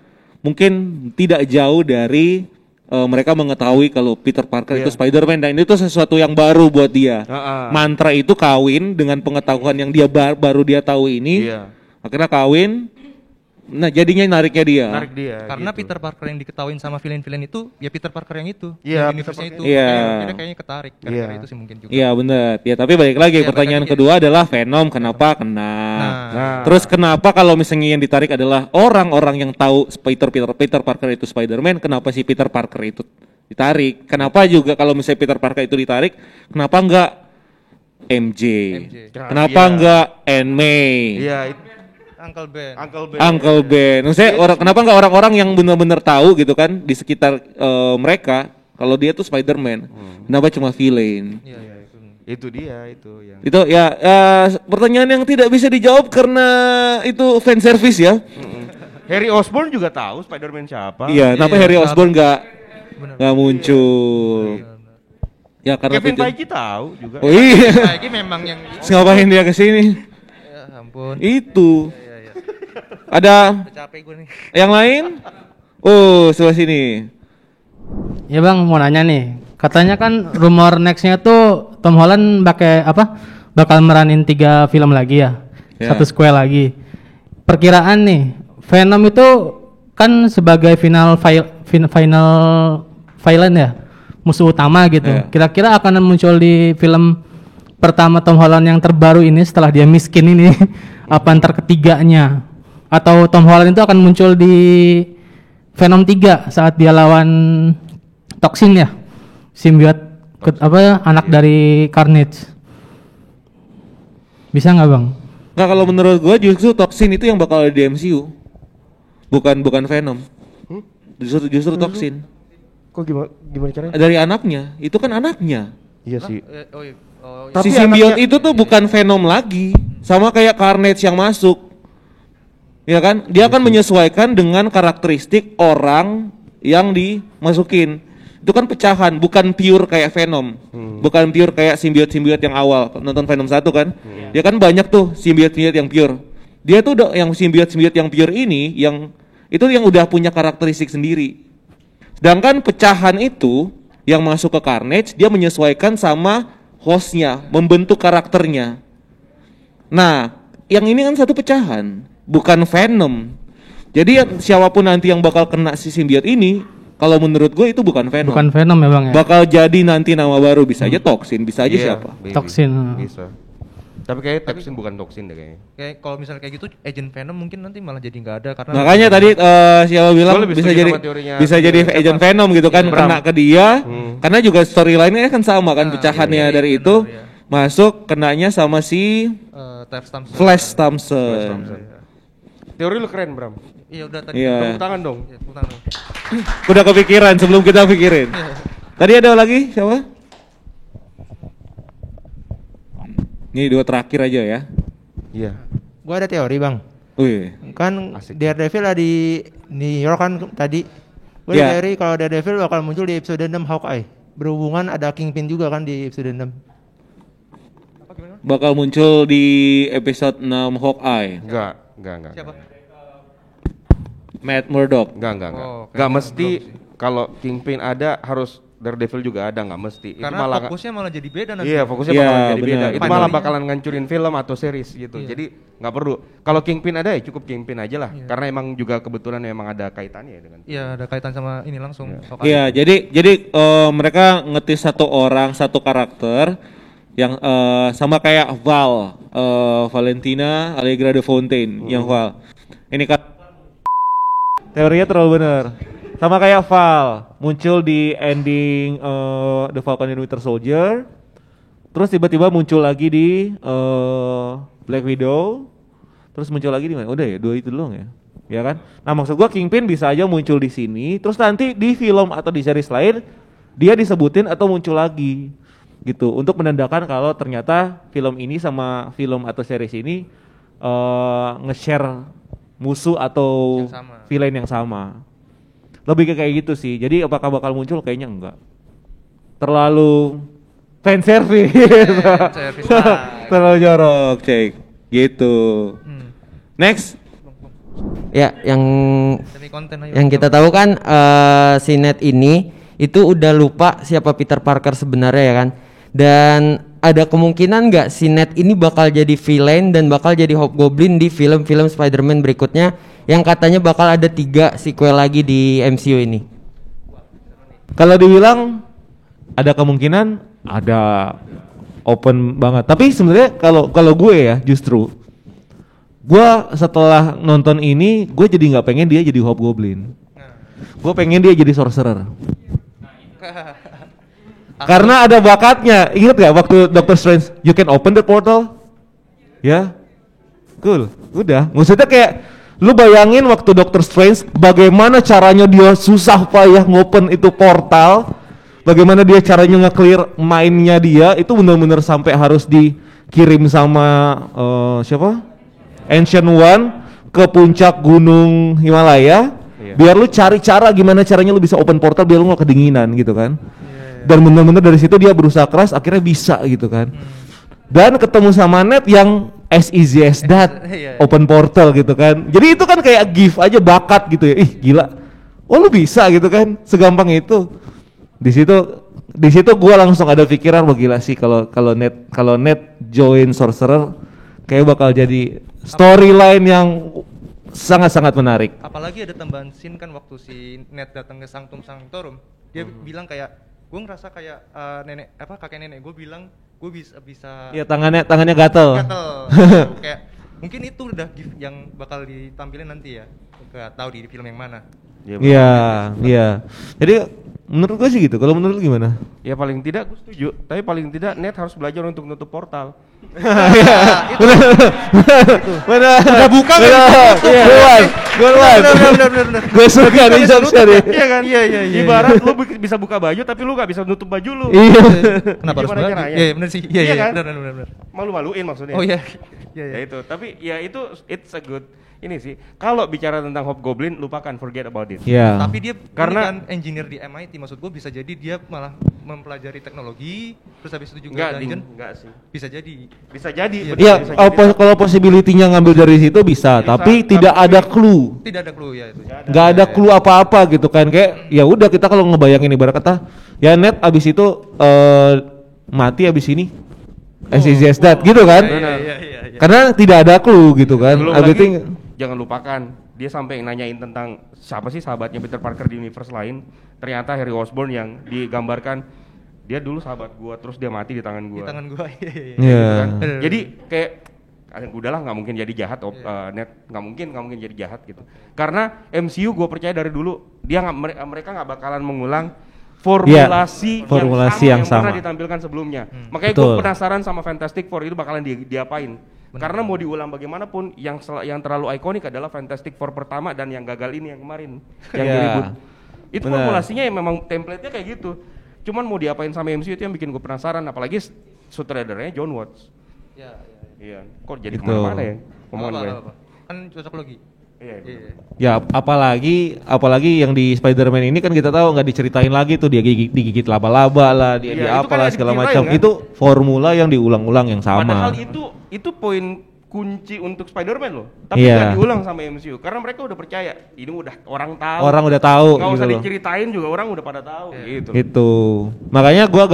mungkin tidak jauh dari mereka mengetahui kalau Peter Parker itu Spider-Man dan itu sesuatu yang baru buat dia. Mantra itu kawin dengan pengetahuan yang dia baru dia tahu ini. Akhirnya kawin. Nah, jadinya nariknya dia. Karena gitu. Peter Parker yang diketahuin sama villain-villain itu, ya Peter Parker yang itu. Iya, universe-nya itu. Iya. Dia kayaknya ketarik karena itu sih mungkin juga. Iya, benar. Ya, tapi balik lagi pertanyaan kedua adalah Venom kenapa kena. Terus kenapa kalau misalnya yang ditarik adalah orang-orang yang tahu Peter Parker itu Spider-Man, kenapa si Peter Parker itu ditarik? Kenapa juga kalau misalnya Peter Parker itu ditarik, kenapa enggak MJ? Kenapa enggak Aunt May? Iya, Uncle Ben. Maksudnya kenapa nggak orang-orang yang benar-benar tahu gitu kan di sekitar mereka kalau dia tuh Spider-Man? Kenapa cuma villain? Itu dia itu yang. Itu ya pertanyaan yang tidak bisa dijawab karena itu fan service ya. Harry Osborn juga tahu Spider-Man siapa. Iya, kenapa Harry Osborn nggak muncul? Ya karena Kevin Feige tahu juga. Oh iya. Feige memang yang. Ngapain dia kesini? Ya ampun. Itu. Ada Capek gue nih. yang lain? Oh, sebelah sini. Ya bang, mau nanya nih. Katanya kan rumor nextnya tuh Tom Holland bakal meranin 3 film lagi ya. 1 sequel lagi. Perkiraan nih, Venom itu kan sebagai final villain ya, musuh utama gitu. Kira-kira akan muncul di film pertama Tom Holland yang terbaru ini setelah dia miskin ini apa ntar ketiganya? atau Tom Holland itu akan muncul di Venom 3 saat dia lawan Toxin ya, simbiot anak dari Carnage. Bisa nggak bang? Nggak, kalau menurut gue justru Toxin itu yang bakal ada di MCU, bukan Venom. Justru Toxin. Kok gimana caranya? Dari anaknya, itu kan anaknya. Iya sih. Si simbiot itu tuh bukan Venom lagi, sama kayak Carnage yang masuk. Ya kan? Dia akan menyesuaikan dengan karakteristik orang yang dimasukin. Itu kan pecahan, bukan pure kayak Venom. Bukan pure kayak simbiot-simbiot yang awal. Nonton Venom 1 kan? Dia kan banyak tuh simbiot-simbiot yang pure. Dia tuh yang simbiot-simbiot yang pure ini yang udah punya karakteristik sendiri. Sedangkan pecahan itu yang masuk ke Carnage, dia menyesuaikan sama hostnya, membentuk karakternya. Nah, yang ini kan satu pecahan, bukan Venom. Jadi siapapun nanti yang bakal kena si simbiot ini, kalau menurut gue itu bukan Venom. Bukan Venom ya bang ya? Bakal jadi nanti nama baru, bisa aja Toxin, bisa aja siapa. Toxin. Bisa. Tapi kayaknya Toxin bukan Toxin deh kayaknya. Kayak kalau misalnya kayak gitu Agent Venom mungkin nanti malah jadi nggak ada karena Makanya tadi siapa bilang bisa jadi Agent Venom gitu kan, kena ke dia. Karena juga storyline-nya kan sama kan, pecahannya dari itu masuk kenanya sama si Flash Thompson. Teori lu keren, Bram. Iya udah tadi. Iya. Tepuk tangan dong. Iya, tepuk tangan dong. Udah kepikiran sebelum kita pikirin. Tadi ada lagi siapa? Ini dua terakhir aja ya. Iya. Gua ada teori bang. Wih. Kan Daredevil ada di New York kan tadi. Gua ada teori kalau Daredevil bakal muncul di episode 6 Hawkeye. Berhubungan ada Kingpin juga kan di episode 6. Bakal muncul di episode 6 Hawkeye. Enggak. Siapa? Matt Murdock. Enggak. Oh, Enggak mesti kalau Kingpin ada harus Daredevil juga ada, nggak mesti. Karena itu fokusnya malah jadi beda nanti. Iya, fokusnya bakalan jadi beda. Itu Finally. malah bakalan ngancurin film atau series gitu. Jadi nggak perlu. Kalau Kingpin ada ya cukup Kingpin aja lah. Karena emang juga kebetulan emang ada kaitannya ya dengan. Iya, ada kaitan sama ini langsung. Iya, jadi mereka ngetis satu orang, satu karakter yang sama kayak Val, Valentina Allegra de Fontaine yang Val. Ini kan teorinya terlalu benar. Sama kayak Val, muncul di ending The Falcon and Winter Soldier. Terus tiba-tiba muncul lagi di Black Widow. Terus muncul lagi di mana? Udah ya, dua itu doang ya. Ya kan? Nah, maksud gua Kingpin bisa aja muncul di sini, terus nanti di film atau di series lain dia disebutin atau muncul lagi. Gitu, untuk menandakan kalau ternyata film ini sama film atau series ini nge-share musuh atau villain yang sama. Lebih kayak gitu sih. Jadi apakah bakal muncul? Kayaknya enggak. Terlalu fan service. Terlalu jorok, cek. Gitu. Next. Ya, yang kita tahu kan si Ned ini itu udah lupa siapa Peter Parker sebenarnya ya kan. Dan ada kemungkinan nggak si Ned ini bakal jadi villain dan bakal jadi Hobgoblin di film-film Spider-Man berikutnya yang katanya bakal ada 3 sequel lagi di MCU ini? Kalau dibilang ada kemungkinan, ada open banget. Tapi sebenarnya kalau gue ya justru gue setelah nonton ini gue jadi nggak pengen dia jadi Hobgoblin. Gue pengen dia jadi sorcerer. Karena ada bakatnya. Ingat gak waktu Doctor Strange, you can open the portal? Ya, cool. Udah. Maksudnya kayak lu bayangin waktu Doctor Strange bagaimana caranya dia susah payah ngopen itu portal, bagaimana dia caranya nge-clear mind-nya dia, itu benar-benar sampai harus dikirim sama siapa? Ancient One ke puncak gunung Himalaya, biar lu cari cara gimana caranya lu bisa open portal biar lu gak kedinginan gitu kan. Dan benar-benar dari situ dia berusaha keras akhirnya bisa gitu kan. Dan ketemu sama Ned yang as easy as that, open portal gitu kan. Jadi itu kan kayak gift aja, bakat gitu ya. Ih gila, oh lu bisa gitu kan, segampang itu. Di situ gue langsung ada pikiran, wah gila sih kalau Ned join sorcerer, kayak bakal jadi storyline yang sangat-sangat menarik. Apalagi ada tambahan scene kan waktu si Ned datang ke Sanctum Sanctorum, dia bilang kayak gue ngerasa kayak kakek nenek gue bilang gue bisa Iya tangannya gatel. kayak Mungkin itu udah gift yang bakal ditampilin nanti ya. Gak tahu di film yang mana. Iya. Jadi menurut gue sih gitu. Kalau menurut lu gimana? Ya paling tidak gue setuju. Tapi paling tidak Ned harus belajar untuk nutup portal. Benar. Udah buka kan? Benar. Gue suka nih jokesnya nih. Iya kan? Iya. Ibarat lu bisa buka baju tapi lu gak bisa nutup baju lu. Iya. Kenapa harus Gimana baju? caranya? Iya benar sih. Iya kan? benar. Malu-maluin maksudnya. Oh iya. Ya itu. Tapi ya itu it's a good ini sih. Kalau bicara tentang Hobgoblin lupakan, forget about it. Iya. Tapi dia Karena- kan engineer di MIT, maksud gue bisa jadi dia malah mempelajari teknologi, terus habis itu juga Enggak, dungeon. enggak sih. Bisa jadi. Bisa jadi. Iya, bisa jadi. kalau possibility-nya ngambil dari situ bisa, tapi tidak ada clue. Tidak ada clue ya itu. Nggak ada clue apa-apa gitu kan, kayak ya udah kita kalau ngebayangin ibarat kata ya Ned abis itu mati abis ini as easy as that gitu kan. Iya. Karena tidak ada clue gitu kan. Belum Everything lagi, jangan lupakan dia sampai nanyain tentang siapa sih sahabatnya Peter Parker di universe lain. Ternyata Harry Osborn yang digambarkan dia dulu sahabat gua, terus dia mati di tangan gua. Di tangan gua. Iya. Iya. Kan? Jadi kayak udahlah nggak mungkin jadi jahat, Ned nggak mungkin jadi jahat gitu. Karena MCU gue percaya dari dulu dia mereka nggak bakalan mengulang formulasi yang pernah ditampilkan sebelumnya. Makanya gue penasaran sama Fantastic Four itu bakalan diapain. Karena mau diulang bagaimanapun yang terlalu ikonik adalah Fantastic Four pertama dan yang gagal ini yang kemarin yang diribut. Itu formulasinya yang memang template-nya kayak gitu. Cuman mau diapain sama MCU itu yang bikin gue penasaran, apalagi sutradaranya John Watts. Iya, kok jadi kemana-mana ya omongan gue. Kan cocok logi. Iya. Ya apalagi yang di Spider-Man ini kan kita tahu nggak diceritain lagi tuh dia digigit laba-laba lah, dia apalah kan segala macam. Kan? Itu formula yang diulang-ulang yang sama. Padahal itu poin kunci untuk Spider-Man loh. Tapi nggak diulang sama MCU karena mereka udah percaya ini udah orang tahu. Orang udah tahu. Nggak gitu usah loh. diceritain juga orang udah pada tahu. Gitu. Itu. Makanya gua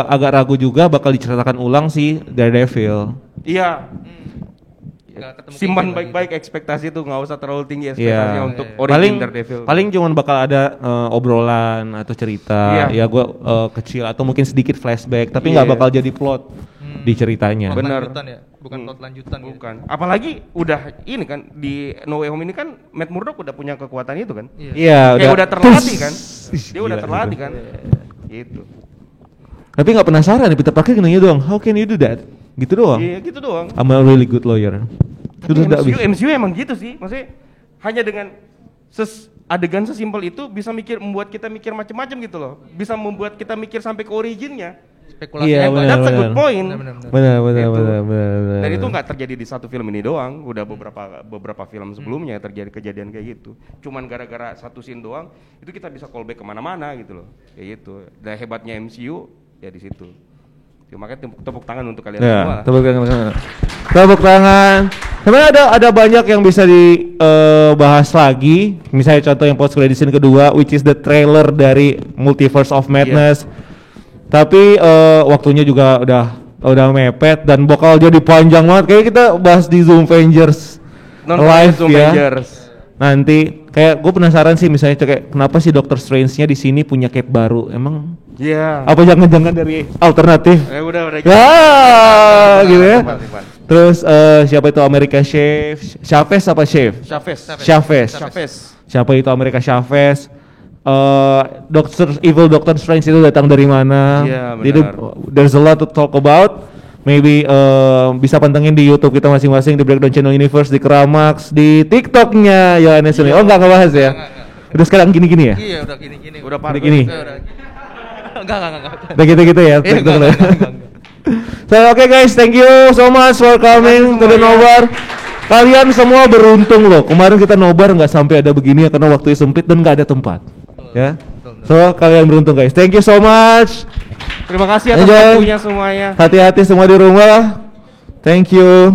agak ragu juga bakal diceritakan ulang si Daredevil. Iya. Simpan baik-baik ekspektasi tuh, nggak usah terlalu tinggi ekspektasinya untuk origin Daredevil. Paling cuman bakal ada obrolan atau cerita. Ya gua kecil atau mungkin sedikit flashback, tapi nggak bakal jadi plot di ceritanya. Benar. Ya? Bukan plot lanjutan. Bukan. Ya? Apalagi udah ini kan di No Way Home ini kan Matt Murdock udah punya kekuatan itu kan. Iya. Udah terlatih kan. Dia udah terlatih kan. Gitu. Tapi nggak penasaran nih Peter Parker nanya doang, how can you do that? Gitu doang. Iya gitu doang. I'm a really good lawyer. Tapi MCU emang gitu sih, maksudnya hanya dengan adegan sesimpel itu bisa membuat kita mikir macam-macam gitu loh, bisa membuat kita mikir sampai ke originnya. Spekulasi. Iya, that's a good point. Benar. Dan itu nggak terjadi di satu film ini doang, udah beberapa film sebelumnya terjadi kejadian kayak gitu. Cuman gara-gara satu scene doang, itu kita bisa callback kemana-mana gitu loh, kayak gitu. Dan hebatnya MCU ya di situ. Makanya tepuk tangan untuk kalian semua. Tepuk tangan. Sebenarnya ada banyak yang bisa dibahas lagi. Misalnya contoh yang post credit scene kedua, which is the trailer dari Multiverse of Madness. Tapi waktunya juga udah mepet dan bakal jadi panjang banget. Kayak kita bahas di Zoom Avengers live ya. Nanti kayak gue penasaran sih misalnya kayak kenapa sih Doctor Strange-nya di sini punya cape baru? Emang apa jangan-jangan dari alternatif? Udah. Ya, gitu ya. Terus siapa itu America Chavez apa Chef? Chavez. Siapa itu America Chavez? Evil Doctor Strange itu datang dari mana? Jadi there's a lot to talk about. Maybe bisa pantengin di YouTube kita masing-masing, di Breakdown Channel Universe, di Keramax, di TikToknya Yohanes ini. Oh nggak bahas ya? Udah sekarang gini-gini ya? Iya udah gini-gini. Udah parah. Gini. Enggak. Udah gitu-gitu ya? Enggak. So okay guys, thank you so much for coming to the Nobar. Kalian semua beruntung loh. Kemarin kita Nobar nggak sampai ada begini ya karena waktunya sempit dan nggak ada tempat. Ya. So kalian beruntung guys. Thank you so much. Terima kasih atas waktunya semuanya. Hati-hati semua di rumah. Thank you.